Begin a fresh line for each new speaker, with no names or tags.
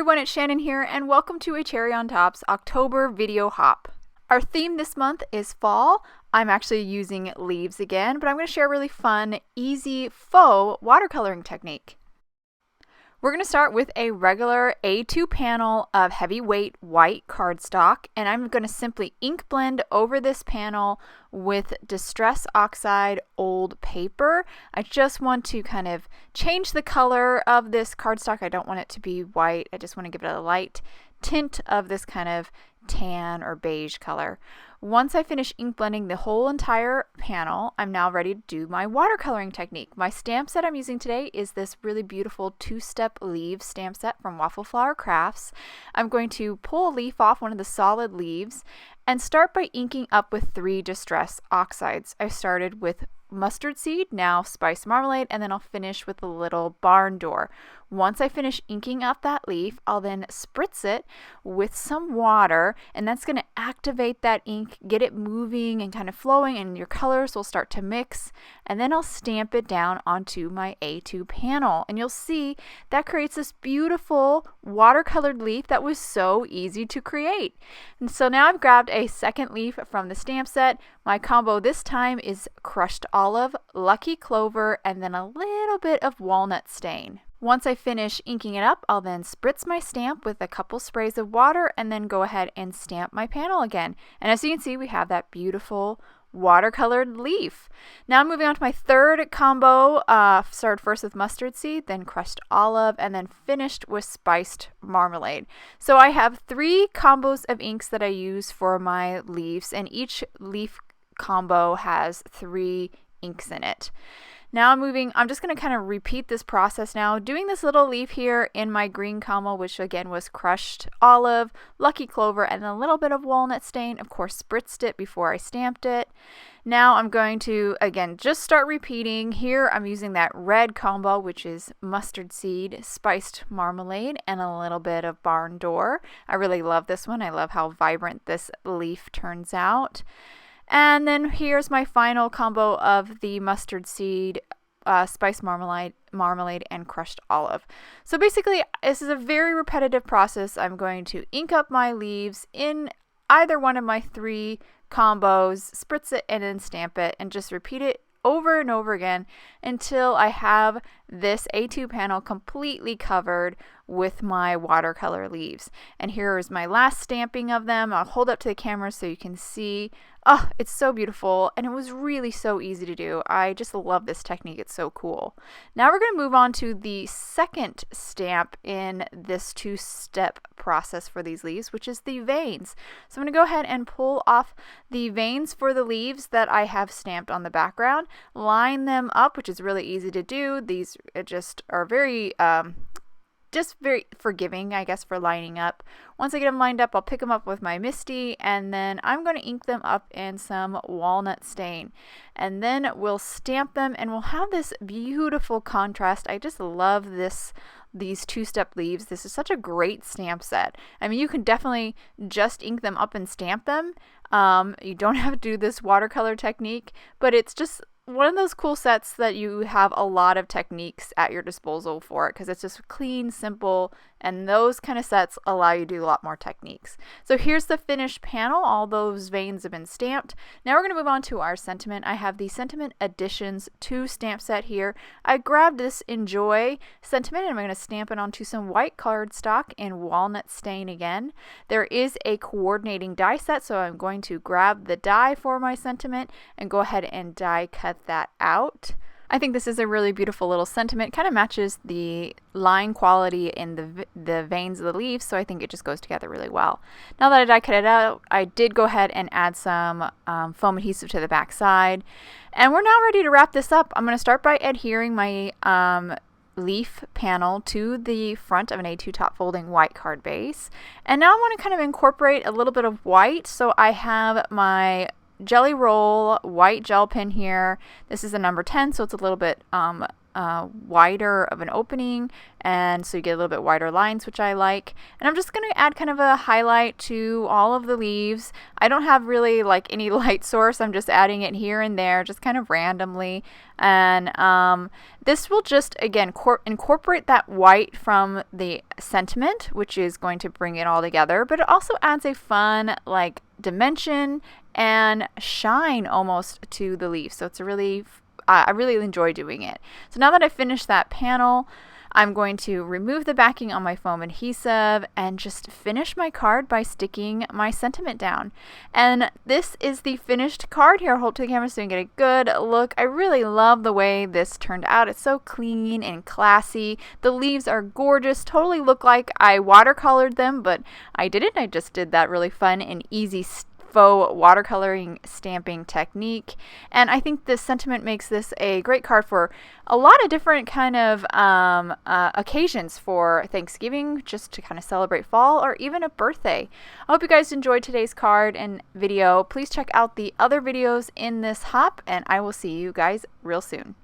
everyone, it's Shannon here, and welcome to a Cherry on Top's October video hop. Our theme this month is fall. I'm actually using leaves again, but I'm going to share a really fun, easy faux watercoloring technique. We're going to start with a regular A2 panel of heavyweight white cardstock, and I'm going to simply ink blend over this panel with Distress Oxide old paper. I just want to kind of change the color of this cardstock. I don't want it to be white. I just want to give it a light tint of this kind of tan or beige color. Once I finish ink blending the whole entire panel, I'm now ready to do my watercoloring technique. My stamp set I'm using today is this really beautiful two-step leaf stamp set from Waffle Flower Crafts. I'm going to pull a leaf off one of the solid leaves and start by inking up with 3 Distress Oxides. I started with mustard seed, now spice marmalade, and then I'll finish with a little barn door. Once I finish inking up that leaf, I'll then spritz it with some water, and that's going to activate that ink, get it moving and kind of flowing, and your colors will start to mix. And then I'll stamp it down onto my A2 panel, and you'll see that creates this beautiful watercolored leaf that was so easy to create. And so now I've grabbed a second leaf from the stamp set. My combo this time is crushed olive, lucky clover, and then a little bit of walnut stain. Once I finish inking it up, I'll then spritz my stamp with a couple sprays of water and then go ahead and stamp my panel again. And as you can see, we have that beautiful watercolored leaf. Now I'm moving on to my third combo. Started first with mustard seed, then crushed olive, and then finished with spiced marmalade. So I have 3 combos of inks that I use for my leaves, and each leaf combo has 3 inks in it. Now I'm just going to kind of repeat this process now, doing this little leaf here in my green combo, which again was crushed olive, lucky clover, and a little bit of walnut stain. Of course, spritzed it before I stamped it. Now I'm going to, again, just start repeating. Here I'm using that red combo, which is mustard seed, spiced marmalade, and a little bit of barn door. I really love this one. I love how vibrant this leaf turns out. And then here's my final combo of the mustard seed, spiced marmalade, and crushed olive. So basically, this is a very repetitive process. I'm going to ink up my leaves in either one of my 3 combos, spritz it, and then stamp it, and just repeat it over and over again until I have this A2 panel completely covered with my watercolor leaves. And here is my last stamping of them. I'll hold up to the camera so you can see. Oh, it's so beautiful, and it was really so easy to do. I just love this technique. It's so cool. Now we're going to move on to the second stamp in this 2-step process for these leaves, which is the veins. So I'm going to go ahead and pull off the veins for the leaves that I have stamped on the background, line them up, which is really easy to do. These just are very forgiving, I guess, for lining up. Once I get them lined up, I'll pick them up with my MISTI, and then I'm going to ink them up in some walnut stain. And then we'll stamp them, and we'll have this beautiful contrast. I just love these 2-step leaves. This is such a great stamp set. I mean, you can definitely just ink them up and stamp them. You don't have to do this watercolor technique, but it's just one of those cool sets that you have a lot of techniques at your disposal for it, because it's just clean, simple, and those kind of sets allow you to do a lot more techniques. So here's the finished panel. All those veins have been stamped. Now we're going to move on to our sentiment. I have the Sentiment Editions 2 stamp set here. I grabbed this Enjoy sentiment, and I'm going to stamp it onto some white cardstock in walnut stain again. There is a coordinating die set, so I'm going to grab the die for my sentiment and go ahead and die cut that out. I think this is a really beautiful little sentiment. Kind of matches the line quality in the veins of the leaves, so I think it just goes together really well. Now that I die cut it out, I did go ahead and add some foam adhesive to the back side, and we're now ready to wrap this up. I'm going to start by adhering my leaf panel to the front of an A2 top folding white card base, and now I want to kind of incorporate a little bit of white. So I have my Jelly Roll white gel pen here. This is a number 10, so it's a little bit wider of an opening, and so you get a little bit wider lines, which I like. And I'm just going to add kind of a highlight to all of the leaves. I don't have really like any light source. I'm just adding it here and there, just kind of randomly. And this will just, again, incorporate that white from the sentiment, which is going to bring it all together. But it also adds a fun, like, dimension and shine almost to the leaf. So it's a really I really enjoy doing it. So now that I've finished that panel, I'm going to remove the backing on my foam adhesive and just finish my card by sticking my sentiment down. And this is the finished card here. Hold to the camera so you can get a good look. I really love the way this turned out. It's so clean and classy. The leaves are gorgeous. Totally look like I watercolored them, but I didn't. I just did that really fun and easy faux watercoloring stamping technique. And I think this sentiment makes this a great card for a lot of different kind of occasions, for Thanksgiving, just to kind of celebrate fall, or even a birthday. I hope you guys enjoyed today's card and video. Please check out the other videos in this hop, and I will see you guys real soon.